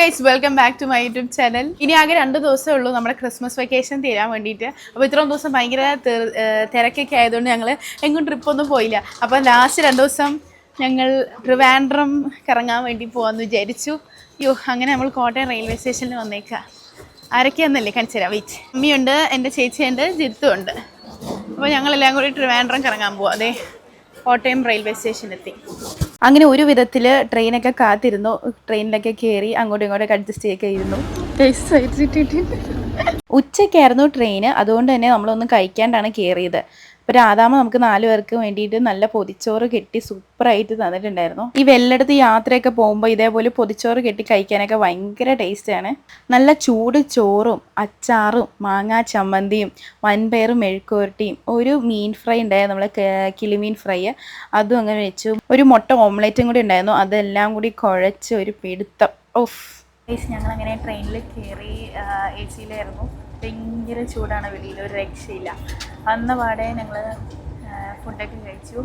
Guys welcome back to my YouTube channel. ഇനി ആകെ 2 ദിവസമേ ഉള്ളൂ നമ്മുടെ ക്രിസ്മസ് വെക്കേഷൻ തീരാൻ വേണ്ടിയിട്ട്. അപ്പോൾ ഇത്രയും ദിവസം ഭയങ്കര തിരക്കൊക്കെ ആയതുകൊണ്ട് ഞങ്ങൾ എങ്ങും ട്രിപ്പൊന്നും പോയില്ല. അപ്പോൾ ലാസ്റ്റ് 2 ദിവസം ഞങ്ങൾ ട്രിവാൻഡ്രം കറങ്ങാൻ വേണ്ടി പോകാമെന്ന് വിചാരിച്ചു. അങ്ങനെ നമ്മൾ കോട്ടയം റെയിൽവേ സ്റ്റേഷനിൽ വന്നേക്കാം. ആരൊക്കെയാണെന്നല്ലേ കാണിച്ചു തരാം. വെയിറ്റ്. അമ്മയുണ്ട്, എൻ്റെ ചേച്ചിയുണ്ട്, ജിത്തും ഉണ്ട്. അപ്പോൾ ഞങ്ങളെല്ലാം കൂടി ട്രിവാൻഡ്രം കറങ്ങാൻ പോവാം. അതെ, കോട്ടയം റെയിൽവേ സ്റ്റേഷനിലെത്തി. അങ്ങനെ ഒരു വിധത്തിൽ ട്രെയിനൊക്കെ കാത്തിരുന്നു. ട്രെയിനിലൊക്കെ കയറി അങ്ങോട്ടും ഇങ്ങോട്ടൊക്കെ അഡ്ജസ്റ്റ് ചെയ്യൊക്കെ ഇരുന്നു. ഉച്ചയ്ക്കായിരുന്നു ട്രെയിന്, അതുകൊണ്ട് തന്നെ നമ്മളൊന്നും കഴിക്കാണ്ടാണ് കയറിയത്. അപ്പോൾ രാധാമ നമുക്ക് 4 പേർക്ക് വേണ്ടിയിട്ട് നല്ല പൊതിച്ചോറ് കെട്ടി സൂപ്പറായിട്ട് തന്നിട്ടുണ്ടായിരുന്നു. ഈ വെള്ളെടുത്ത് യാത്രയൊക്കെ പോകുമ്പോൾ ഇതേപോലെ പൊതിച്ചോറ് കെട്ടി കഴിക്കാനൊക്കെ ഭയങ്കര ടേസ്റ്റാണ്. നല്ല ചൂട് ചോറും അച്ചാറും മാങ്ങാ ചമ്മന്തിയും വൻപയറും മെഴുക്കുവരട്ടിയും ഒരു മീൻ ഫ്രൈ ഉണ്ടായിരുന്നു, നമ്മൾ കിളിമീൻ ഫ്രൈ, അതും അങ്ങനെ വെച്ചു. ഒരു മുട്ട ഓംലേറ്റും കൂടി ഉണ്ടായിരുന്നു. അതെല്ലാം കൂടി കുഴച്ച് ഒരു പിടുത്തം. ഞങ്ങളങ്ങനെ ട്രെയിനിൽ കയറി. എ സിയിലായിരുന്നു. ഭയങ്കര ചൂടാണ് വെളിയിൽ, ഒരു രക്ഷയില്ല. വന്ന പാടെ ഞങ്ങൾ ഫുഡൊക്കെ കഴിച്ചു.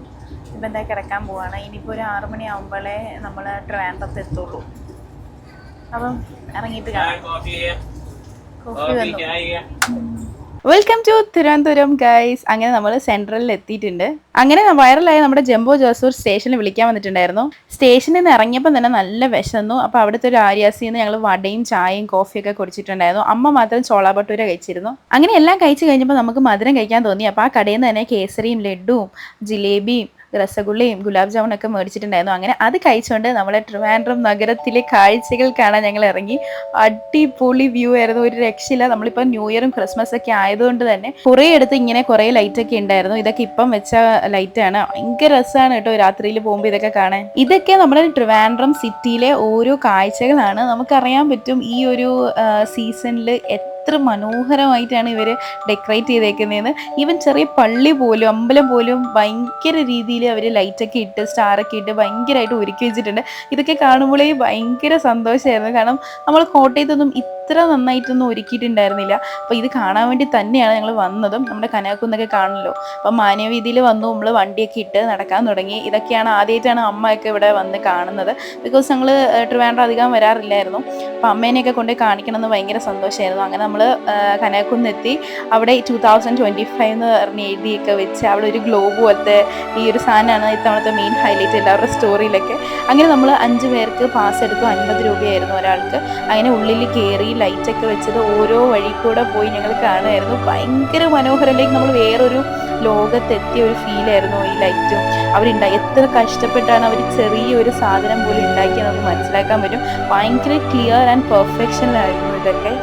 ഇപ്പം എന്താ കിടക്കാൻ പോവാണ്. ഇനിയിപ്പോൾ ഒരു 6 മണിയാകുമ്പോഴേ നമ്മൾ ട്രിവാൻഡ്രത്ത് എത്തുള്ളൂ. അപ്പം ഇറങ്ങിയിട്ട് കാണാം. കോഫി വന്നു. Welcome to Thiruvananthapuram guys. അങ്ങനെ നമ്മൾ സെൻട്രലിൽ എത്തിയിട്ടുണ്ട്. അങ്ങനെ വൈറലായി നമ്മുടെ ജംബോ ജോസൂർ സ്റ്റേഷനിൽ വിളിക്കാൻ വന്നിട്ടുണ്ടായിരുന്നു. സ്റ്റേഷനിൽ നിന്ന് ഇറങ്ങിയപ്പോൾ തന്നെ നല്ല വിശന്നു. അപ്പോൾ അവിടുത്തെ ഒരു ആര്യാസിൽ നിന്ന് ഞങ്ങൾ വടയും ചായയും കോഫിയൊക്കെ കുടിച്ചിട്ടുണ്ടായിരുന്നു. അമ്മ മാത്രം ചോള ഭട്ടൂര കഴിച്ചിരുന്നു. അങ്ങനെ എല്ലാം കഴിച്ച് കഴിഞ്ഞപ്പോൾ നമുക്ക് മധുരം കഴിക്കാൻ തോന്നി. അപ്പോൾ ആ കടയിൽ നിന്ന് തന്നെ കേസരിയും ലഡുവും ജിലേബിയും രസഗുള്ളയും ഗുലാബ് ജാമുനൊക്കെ മേടിച്ചിട്ടുണ്ടായിരുന്നു. അങ്ങനെ അത് കഴിച്ചുകൊണ്ട് നമ്മളെ ട്രിവാൻഡ്രം നഗരത്തിലെ കാഴ്ചകൾ കാണാൻ ഞങ്ങൾ ഇറങ്ങി. അടിപൊളി വ്യൂ ആയിരുന്നു, ഒരു രക്ഷയില്ല. നമ്മളിപ്പോൾ ന്യൂ ഇയറും ക്രിസ്മസ് ഒക്കെ ആയതുകൊണ്ട് തന്നെ കുറേ അടുത്ത് ഇങ്ങനെ കുറേ ലൈറ്റൊക്കെ ഉണ്ടായിരുന്നു. ഇതൊക്കെ ഇപ്പം വെച്ച ലൈറ്റാണ്. ഭയങ്കര രസമാണ് കേട്ടോ രാത്രിയിൽ പോകുമ്പോൾ ഇതൊക്കെ കാണാൻ. ഇതൊക്കെ നമ്മുടെ ട്രിവാൻഡ്രം സിറ്റിയിലെ ഓരോ കാഴ്ചകളാണ്. നമുക്കറിയാൻ പറ്റും ഈ ഒരു സീസണിൽ എത്ര മനോഹരമായിട്ടാണ് ഇവർ ഡെക്കറേറ്റ് ചെയ്തേക്കുന്നതെന്ന്. ഈവൻ ചെറിയ പള്ളി പോലും അമ്പലം പോലും ഭയങ്കര രീതിയിൽ അവർ ലൈറ്റൊക്കെ ഇട്ട് സ്റ്റാറൊക്കെ ഇട്ട് ഭയങ്കരമായിട്ട് ഒരുക്കി വെച്ചിട്ടുണ്ട്. ഇതൊക്കെ കാണുമ്പോഴേ ഭയങ്കര സന്തോഷമായിരുന്നു. കാരണം നമ്മൾ കോട്ടയത്തൊന്നും ഇത്ര നന്നായിട്ടൊന്നും ഒരുക്കിയിട്ടുണ്ടായിരുന്നില്ല. അപ്പോൾ ഇത് കാണാൻ വേണ്ടി തന്നെയാണ് ഞങ്ങൾ വന്നതും. നമ്മുടെ കനകക്കുന്നൊക്കെ കാണണമല്ലോ. അപ്പം മാനവീതിയിൽ വന്നു നമ്മൾ വണ്ടിയൊക്കെ ഇട്ട് നടക്കാൻ തുടങ്ങി. ഇതൊക്കെയാണ് ആദ്യമായിട്ടാണ് അമ്മയൊക്കെ ഇവിടെ വന്ന് കാണുന്നത്. ബിക്കോസ് ഞങ്ങൾ ട്രിവാൻഡ്രം അധികം വരാറില്ലായിരുന്നു. അപ്പം അമ്മേനെയൊക്കെ കൊണ്ട് കാണിക്കണമെന്ന് ഭയങ്കര സന്തോഷമായിരുന്നു. അങ്ങനെ നമ്മൾ കനകക്കുന്നെത്തി. അവിടെ 2025 എന്ന് പറഞ്ഞ് എഴുതിയൊക്കെ വെച്ച് അവിടെ ഒരു ഗ്ലോബ് പോലത്തെ ഈ ഒരു സാധനമാണ് ഇത്തവണത്തെ മെയിൻ ഹൈലൈറ്റ് എല്ലാവരുടെ സ്റ്റോറിയിലൊക്കെ. അങ്ങനെ നമ്മൾ 5 പേർക്ക് പാസ് എടുത്തു. 50 രൂപയായിരുന്നു ഒരാൾക്ക്. അങ്ങനെ ഉള്ളിൽ കയറി ലൈറ്റൊക്കെ വെച്ചത് ഓരോ വഴി കൂടെ പോയി ഞങ്ങൾ കാണുമായിരുന്നു. ഭയങ്കര മനോഹരത്തിലേക്ക് നമ്മൾ വേറൊരു ലോകത്തെത്തിയ ഒരു ഫീലായിരുന്നു ഈ ലൈറ്റും അവരുണ്ടായി. എത്ര കഷ്ടപ്പെട്ടാണ് അവർ ചെറിയൊരു സാധനം പോലും ഉണ്ടാക്കിയത് നമുക്ക് മനസ്സിലാക്കാൻ പറ്റും. ഭയങ്കര ക്ലിയർ ആൻഡ് പെർഫെക്ഷനിലായിരുന്നു ഇതൊക്കെ.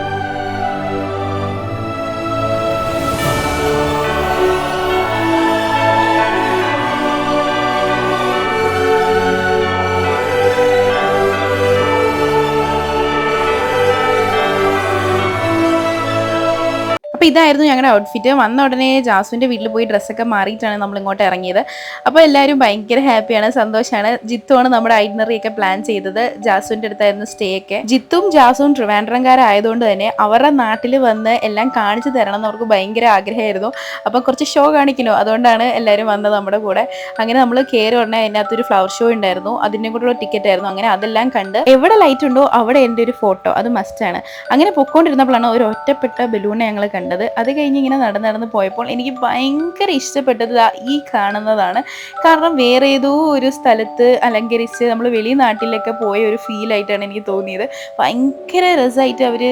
അപ്പോൾ ഇതായിരുന്നു ഞങ്ങളുടെ ഔട്ട്ഫിറ്റ്. വന്ന ഉടനെ ജാസുവിൻ്റെ വീട്ടിൽ പോയി ഡ്രസ്സൊക്കെ മാറിയിട്ടാണ് നമ്മൾ ഇങ്ങോട്ട് ഇറങ്ങിയത്. അപ്പോൾ എല്ലാവരും ഭയങ്കര ഹാപ്പിയാണ്, സന്തോഷമാണ്. ജിത്തുവാണ് നമ്മുടെ ഐറ്റിനറിയൊക്കെ പ്ലാൻ ചെയ്തത്. ജാസുവിൻ്റെ അടുത്തായിരുന്നു സ്റ്റേ ഒക്കെ. ജിത്തും ജാസുവും ട്രിവാൻഡ്രംകാരായതുകൊണ്ട് തന്നെ അവരുടെ നാട്ടിൽ വന്ന് എല്ലാം കാണിച്ചു തരണം എന്ന് അവർക്ക് ഭയങ്കര ആഗ്രഹമായിരുന്നു. അപ്പോൾ കുറച്ച് ഷോ കാണിക്കണോ, അതുകൊണ്ടാണ് എല്ലാവരും വന്നത് നമ്മുടെ കൂടെ. അങ്ങനെ നമ്മൾ കയറി ഉടനെ അതിനകത്തൊരു ഫ്ലവർ ഷോ ഉണ്ടായിരുന്നു. അതിൻ്റെ കൂടെയുള്ള ടിക്കറ്റ് ആയിരുന്നു. അങ്ങനെ അതെല്ലാം കണ്ട് എവിടെ ലൈറ്റ് ഉണ്ടോ അവിടെ എൻ്റെ ഒരു ഫോട്ടോ, അത് മസ്റ്റാണ്. അങ്ങനെ പൊക്കോണ്ടിരുന്നപ്പോഴാണ് ഒരു ഒറ്റപ്പെട്ട ബലൂണെ ഞങ്ങൾ കണ്ടത്. അത് കഴിഞ്ഞ് ഇങ്ങനെ നടന്ന് പോയപ്പോൾ എനിക്ക് ഭയങ്കര ഇഷ്ടപ്പെട്ടത് ഈ കാണുന്നതാണ്. കാരണം വേറെ ഏതോ ഒരു സ്ഥലത്ത് അലങ്കരിച്ച് നമ്മൾ വെളിനാട്ടിലൊക്കെ പോയ ഒരു ഫീലായിട്ടാണ് എനിക്ക് തോന്നിയത്. ഭയങ്കര രസമായിട്ട് അവർ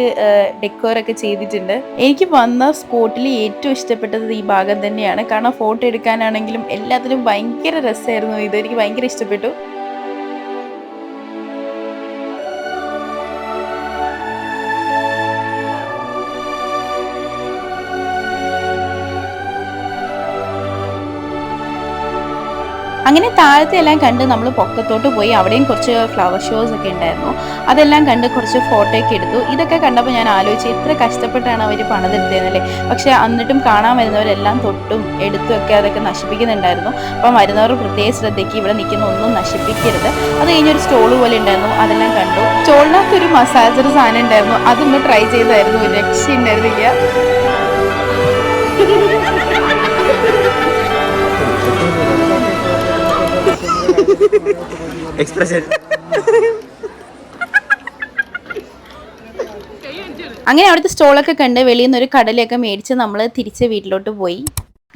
ഡെക്കോറൊക്കെ ചെയ്തിട്ടുണ്ട്. എനിക്ക് വന്ന സ്പോട്ടിൽ ഏറ്റവും ഇഷ്ടപ്പെട്ടത് ഈ ഭാഗം തന്നെയാണ്. കാരണം ഫോട്ടോ എടുക്കാനാണെങ്കിലും എല്ലാത്തിലും ഭയങ്കര രസമായിരുന്നു. ഇത് എനിക്ക് ഭയങ്കര ഇഷ്ടപ്പെട്ടു. അങ്ങനെ താഴത്തെ എല്ലാം കണ്ട് നമ്മൾ പൊക്കത്തോട്ട് പോയി. അവിടെയും കുറച്ച് ഫ്ലവർ ഷോസ് ഒക്കെ ഉണ്ടായിരുന്നു. അതെല്ലാം കണ്ട് കുറച്ച് ഫോട്ടോ ഒക്കെ എടുത്തു. ഇതൊക്കെ കണ്ടപ്പോൾ ഞാൻ ആലോചിച്ചു എത്ര കഷ്ടപ്പെട്ടാണ് അവർ പണിതെടുത്തതെന്നല്ലേ. പക്ഷേ എന്നിട്ടും കാണാൻ വരുന്നവരെല്ലാം തൊട്ടും എടുത്തും ഒക്കെ അതൊക്കെ നശിപ്പിക്കുന്നുണ്ടായിരുന്നു. അപ്പം വരുന്നവർ പ്രത്യേക ശ്രദ്ധയ്ക്ക് ഇവിടെ നിൽക്കുന്ന ഒന്നും നശിപ്പിക്കരുത്. അത് കഴിഞ്ഞൊരു സ്റ്റോൾ പോലെ ഉണ്ടായിരുന്നു, അതെല്ലാം കണ്ടു. സ്റ്റോളിനകത്തൊരു മസാജർ സാധനം ഉണ്ടായിരുന്നു, അതൊന്ന് ട്രൈ ചെയ്തായിരുന്നു. ഒരു രക്ഷ ഉണ്ടായിരുന്നില്ല. expression അങ്ങനെ അവിടുത്തെ സ്റ്റോളൊക്കെ കണ്ട് വെളിയിൽ നിന്ന് ഒരു കടലയൊക്കെ മേടിച്ച് നമ്മൾ തിരിച്ച് വീട്ടിലോട്ട് പോയി.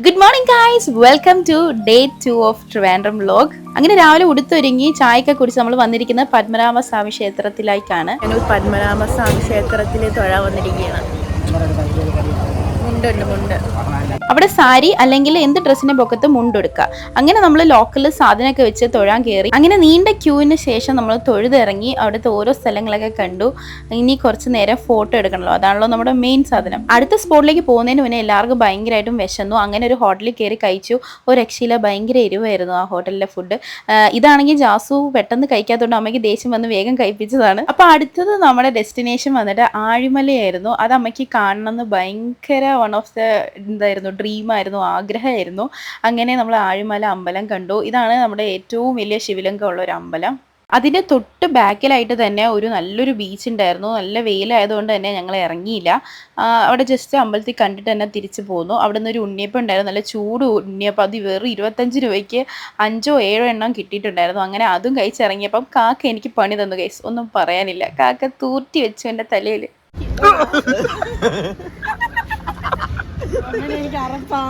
Good morning guys, welcome to day 2 of Trivandrum vlog. അങ്ങനെ രാവിലെ ഉടുത്തൊരുങ്ങി ചായയൊക്കെ കുടിച്ച് നമ്മൾ വന്നിരിക്കുന്ന പത്മനാഭസ്വാമി ക്ഷേത്രത്തിലേക്കാണ്. പത്മനാഭസ്വാമി ക്ഷേത്രത്തിൽ തൊഴാൻ വന്നിരിക്കുകയാണ്. മുണ്ട് അവിടെ സാരി അല്ലെങ്കിൽ എന്ത് ഡ്രസ്സിന്റെ പൊക്കത്ത് മുണ്ടെടുക്കുക. അങ്ങനെ നമ്മൾ ലോക്കലിൽ സാധനമൊക്കെ വെച്ച് തൊഴാൻ കയറി. അങ്ങനെ നീണ്ട ക്യൂവിന് ശേഷം നമ്മൾ തൊഴുതിറങ്ങി അവിടുത്തെ ഓരോ സ്ഥലങ്ങളൊക്കെ കണ്ടു. ഇനി കുറച്ച് നേരം ഫോട്ടോ എടുക്കണല്ലോ, അതാണല്ലോ നമ്മുടെ മെയിൻ സാധനം. അടുത്ത സ്പോട്ടിലേക്ക് പോകുന്നതിന് മുന്നേ എല്ലാവർക്കും ഭയങ്കരമായിട്ടും വിശന്നു. അങ്ങനെ ഒരു ഹോട്ടലിൽ കയറി കഴിച്ചു. ഒരു രക്ഷയില്ല, ഭയങ്കര എരിവായിരുന്നു ആ ഹോട്ടലിലെ ഫുഡ്. ഇതാണെങ്കിൽ ജാസു പെട്ടെന്ന് കഴിക്കാത്തതുകൊണ്ട് അമ്മയ്ക്ക് ദേഷ്യം വന്ന് വേഗം കഴിപ്പിച്ചതാണ്. അപ്പോൾ അടുത്തത് നമ്മുടെ ഡെസ്റ്റിനേഷൻ വന്നിട്ട് ആഴിമലയായിരുന്നു. അത് അമ്മയ്ക്ക് കാണണമെന്ന് ഭയങ്കര വൺ ഓഫ് ദ എന്തായിരുന്നു ഡ്രീമായിരുന്നു, ആഗ്രഹമായിരുന്നു. അങ്ങനെ നമ്മൾ ആഴിമല അമ്പലം കണ്ടു. ഇതാണ് നമ്മുടെ ഏറ്റവും വലിയ ശിവലിംഗം ഉള്ള ഒരു അമ്പലം. അതിൻ്റെ തൊട്ട് ബാക്കിലായിട്ട് തന്നെ ഒരു നല്ലൊരു ബീച്ച് ഉണ്ടായിരുന്നു. നല്ല വെയിലായതുകൊണ്ട് തന്നെ ഞങ്ങൾ ഇറങ്ങിയില്ല. അവിടെ ജസ്റ്റ് അമ്പലത്തിൽ കണ്ടിട്ട് തന്നെ തിരിച്ചു പോന്നു. അവിടെ നിന്ന് ഒരു ഉണ്ണിയപ്പം ഉണ്ടായിരുന്നു, നല്ല ചൂട് ഉണ്ണിയപ്പം. അത് വെറും 25 രൂപയ്ക്ക് 5 7 എണ്ണം കിട്ടിയിട്ടുണ്ടായിരുന്നു. അങ്ങനെ അതും കഴിച്ചിറങ്ങിയപ്പം കാക്ക എനിക്ക് പണി തന്നു ഗൈസ്, ഒന്നും പറയാനില്ല. കാക്ക തൂർത്തി വെച്ചു എൻ്റെ തലയിൽ. എനിക്ക് അറപ്പാ.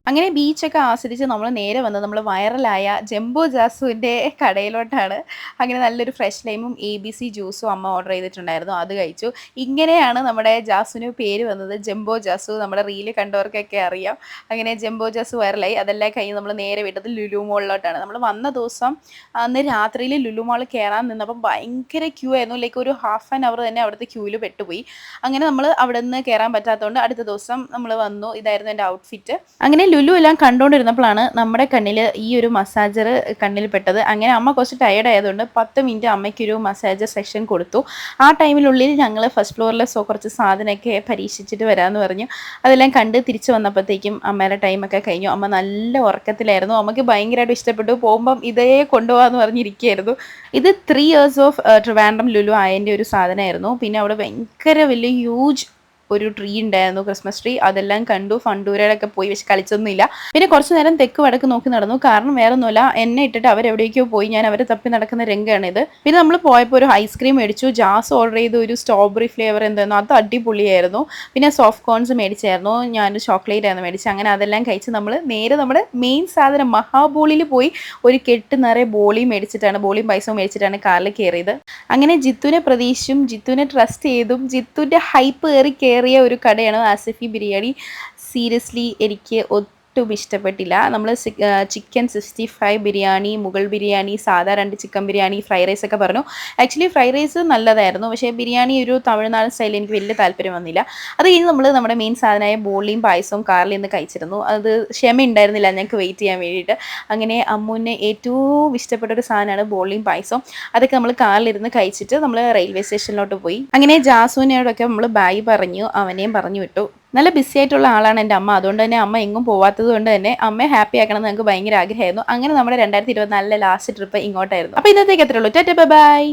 അങ്ങനെ ബീച്ചൊക്കെ ആസ്വദിച്ച് നമ്മൾ നേരെ വന്നത് നമ്മൾ വൈറലായ ജംബോ ജാസുവിൻ്റെ കടയിലോട്ടാണ്. അങ്ങനെ നല്ലൊരു ഫ്രഷ് ലൈമും ABC ജ്യൂസും അമ്മ ഓർഡർ ചെയ്തിട്ടുണ്ടായിരുന്നു, അത് കഴിച്ചു. ഇങ്ങനെയാണ് നമ്മുടെ ജാസുവിന് പേര് വന്നത്, ജംബോ ജാസു. നമ്മുടെ റീല് കണ്ടവർക്കൊക്കെ അറിയാം. അങ്ങനെ ജംബോ ജാസു വൈറലായി. അതെല്ലാം കഴിഞ്ഞ് നമ്മൾ നേരെ വിട്ടത് ലുലു മോളിലോട്ടാണ്. നമ്മൾ വന്ന ദിവസം അന്ന് രാത്രിയിൽ ലുലു മോൾ കയറാൻ നിന്നപ്പം ഭയങ്കര ക്യൂ ആയിരുന്നു. ലൈക്ക് ഒരു ഹാഫ് ആൻ അവർ തന്നെ അവിടുത്തെ ക്യൂവിൽ പെട്ടുപോയി. അങ്ങനെ നമ്മൾ അവിടെ നിന്ന് കയറാൻ പറ്റാത്തതുകൊണ്ട് അടുത്ത ദിവസം നമ്മൾ വന്നു. ഇതായിരുന്നു എൻ്റെ ഔട്ട്ഫിറ്റ്. അങ്ങനെ ലുലു എല്ലാം കണ്ടുകൊണ്ടിരുന്നപ്പോഴാണ് നമ്മുടെ കണ്ണിൽ ഈ ഒരു മസാജർ കണ്ണിൽ പെട്ടത്. അങ്ങനെ അമ്മ കുറച്ച് ടയേർഡ് ആയതുകൊണ്ട് 10 മിനിറ്റ് അമ്മയ്ക്കൊരു മസാജർ സെക്ഷൻ കൊടുത്തു. ആ ടൈമിനുള്ളിൽ ഞങ്ങൾ ഫസ്റ്റ് ഫ്ലോറിലെ കുറച്ച് സാധനമൊക്കെ പരീക്ഷിച്ചിട്ട് വരാമെന്ന് പറഞ്ഞു. അതെല്ലാം കണ്ട് തിരിച്ചു വന്നപ്പോഴത്തേക്കും അമ്മയുടെ ടൈമൊക്കെ കഴിഞ്ഞു. അമ്മ നല്ല ഉറക്കത്തിലായിരുന്നു. അമ്മയ്ക്ക് ഭയങ്കരമായിട്ട് ഇഷ്ടപ്പെട്ടു. പോകുമ്പം ഇതേ കൊണ്ടുപോകാമെന്ന് പറഞ്ഞിരിക്കുകയായിരുന്നു. ഇത് 3 years ഓഫ് ട്രിവാൻഡ്രം ലുലു ആയതിൻ്റെ ഒരു സാധനമായിരുന്നു. പിന്നെ അവിടെ ഭയങ്കര വലിയ ഹ്യൂജ് ഒരു ട്രീ ഉണ്ടായിരുന്നു, ക്രിസ്മസ് ട്രീ. അതെല്ലാം കണ്ടു. ഫണ്ടൂരയിലൊക്കെ പോയി, പക്ഷെ കളിച്ചൊന്നുമില്ല. പിന്നെ കുറച്ച് നേരം തെക്ക് വടക്ക് നോക്കി നടന്നു. കാരണം വേറെ ഒന്നുമില്ല, എന്നെ ഇട്ടിട്ട് അവരെവിടേക്കോ പോയി. ഞാൻ അവരെ തപ്പി നടക്കുന്ന രംഗമാണിത്. പിന്നെ നമ്മൾ പോയപ്പോൾ ഒരു ഐസ്ക്രീം മേടിച്ചു. ജാസ് ഓർഡർ ചെയ്ത് ഒരു സ്ട്രോബെറി ഫ്ലേവർ എന്തായിരുന്നു, അത് അടിപൊളിയായിരുന്നു. പിന്നെ സോഫ്റ്റ് കോൺസ് മേടിച്ചായിരുന്നു, ഞാനൊരു ചോക്ലേറ്റ് ആയിരുന്നു മേടിച്ചത്. അങ്ങനെ അതെല്ലാം കഴിച്ച് നമ്മൾ നേരെ നമ്മുടെ മെയിൻ സാധനം മഹാബോളിയിൽ പോയി ഒരു കെട്ട് നിറയെ ബോളിയും മേടിച്ചിട്ടാണ്, ബോളിയും പൈസയും മേടിച്ചിട്ടാണ് കാറിൽ കയറിയത്. അങ്ങനെ ജിത്തുവിനെ പ്രതീക്ഷിച്ചും ജിത്തുവിനെ ട്രസ്റ്റ് ചെയ്തും ജിത്തുവിൻ്റെ ഹൈപ്പ് കയറിയ ഒരു കടയാണ് ആസിഫി ബിരിയാണി. സീരിയസ്ലി എനിക്ക് ഒട്ടും ഇഷ്ടപ്പെട്ടില്ല. നമ്മൾ ചിക്കൻ 65 ബിരിയാണി, മുഗൾ ബിരിയാണി, സാധാ 2 ചിക്കൻ ബിരിയാണി, ഫ്രൈഡ് റൈസ് ഒക്കെ പറഞ്ഞു. ആക്ച്വലി ഫ്രൈഡ് റൈസ് നല്ലതായിരുന്നു, പക്ഷേ ബിരിയാണി ഒരു തമിഴ്നാട് സ്റ്റൈൽ എനിക്ക് വലിയ താല്പര്യം വന്നില്ല. അത് കഴിഞ്ഞ് നമ്മൾ നമ്മുടെ മെയിൻ സാധനമായ ബോളിയും പായസവും കാറിൽ നിന്ന് കഴിച്ചിരുന്നു. അത് ക്ഷമ ഉണ്ടായിരുന്നില്ല ഞങ്ങൾക്ക് വെയിറ്റ് ചെയ്യാൻ വേണ്ടിയിട്ട്. അങ്ങനെ അമ്മുവിന് ഏറ്റവും ഇഷ്ടപ്പെട്ട ഒരു സാധനമാണ് ബോളിയും പായസവും. അതൊക്കെ നമ്മൾ കാറിലിരുന്ന് കഴിച്ചിട്ട് നമ്മൾ റെയിൽവേ സ്റ്റേഷനിലോട്ട് പോയി. അങ്ങനെ ജാസുവിനോടൊക്കെ നമ്മൾ ബൈ പറഞ്ഞു, അവനെയും പറഞ്ഞു വിട്ടു. നല്ല ബിസി ആയിട്ടുള്ള ആളാണ് എൻ്റെ അമ്മ. അതുകൊണ്ട് തന്നെ അമ്മ എങ്ങും പോവാത്തത് കൊണ്ട് തന്നെ അമ്മയെ ഹാപ്പി ആക്കണം എന്ന് ഞങ്ങൾക്ക് ഭയങ്കര ആഗ്രഹമായിരുന്നു. അങ്ങനെ നമ്മുടെ 2024 ലാസ്റ്റ് ട്രിപ്പ് ഇങ്ങോട്ടായിരുന്നു. അപ്പോൾ ഇന്നത്തേക്ക് എത്രയുള്ളൂ. Tata bye bye.